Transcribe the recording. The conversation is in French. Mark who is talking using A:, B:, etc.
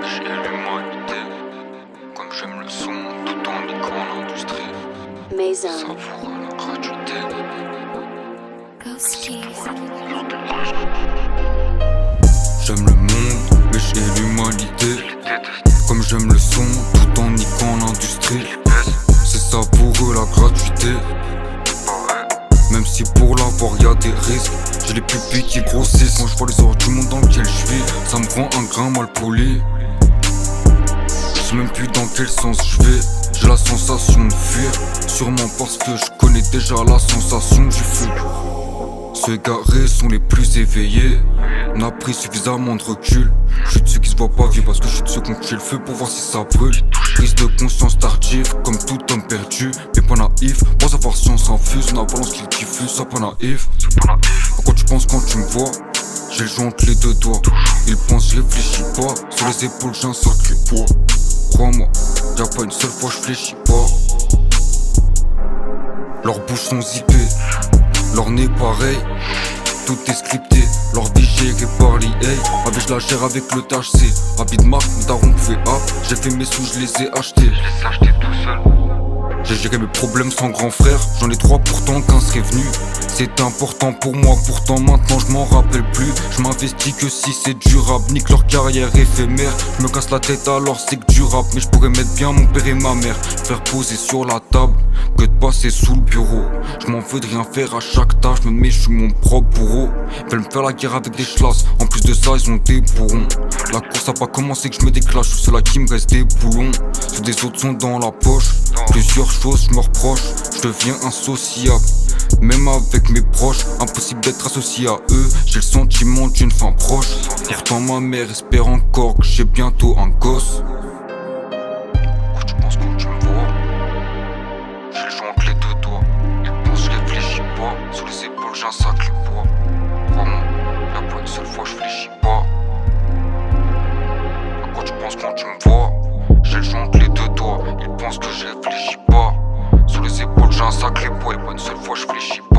A: J'ai l'humanité, comme j'aime le son, tout en niquant l'industrie.
B: Maison.
A: Savoure la gratuité.
B: Ghost Cheese.
A: J'aime le monde, mais j'ai l'humanité. Comme j'aime le son, tout en niquant l'industrie. C'est savoureux la gratuité. Même si pour l'avoir y'a des risques, j'ai les pupilles qui grossissent. Quand je vois les heures du monde dans lequel je vis, ça me rend un grain mal poli. Je sais même plus dans quel sens je vais. J'ai la sensation de fuir, sûrement parce que je connais déjà la sensation du feu. Ceux égarés sont les plus éveillés. On a pris suffisamment de recul. Je suis de ceux qui se voient pas vivre parce que je suis de ceux qui ont tué le feu pour voir si ça brûle. Prise de conscience tardive, comme tout homme perdu, mais pas naïf. Pour savoir si on s'enfuse, on a balance qu'il diffuse, sois pas naïf. À quoi tu penses quand tu me vois? J'ai le joint entre les deux doigts. Ils pensent, je réfléchis pas. Sur les épaules, j'ai un sacré poids. Crois-moi, y'a pas une seule fois, je fléchis pas. Leurs bouches sont zippées, leur nez pareil. Tout est scripté, leur vie gérée par l'EA. Avec je la gère avec le THC. Habit de marque, mes darons pouvaient app. J'ai fait mes sous, je les ai achetés. Je les ai achetés tout seul. J'ai géré mes problèmes sans grand frère. J'en ai 3 pourtant qu'un serait venu. C'est important pour moi, pourtant maintenant je m'en rappelle plus. Je m'investis que si c'est durable, nique leur carrière éphémère. Je me casse la tête alors c'est que du rap. Mais je pourrais mettre bien mon père et ma mère, faire poser sur la table, que de passer sous le bureau. Je m'en veux de rien faire à chaque tâche, me mets, je suis mon propre bourreau. Ils veulent me faire la guerre avec des chlasses, en plus de ça ils ont des bourrons. La course a pas commencé que je me déclare, je suis seul à qui me reste des boulons. Ceux des autres sont dans la poche, plusieurs choses je me reproche. Je deviens insociable, même avec mes proches, impossible d'être associé à eux. J'ai le sentiment d'une fin proche. Pourtant ma mère espère encore que j'ai bientôt un gosse. Pourquoi tu penses quand tu me vois? J'ai le joint entre les deux doigts. Ils pensent je réfléchis pas. Sur les épaules j'ai un sacré poids. Crois-moi, y'a pas une seule fois je fléchis pas. À quoi tu penses quand tu me vois? J'ai le joint entre les deux doigts. Ils pensent que je réfléchis pas. Sur les épaules j'ai un sacré poids. Y'a pas une seule fois je fléchis pas.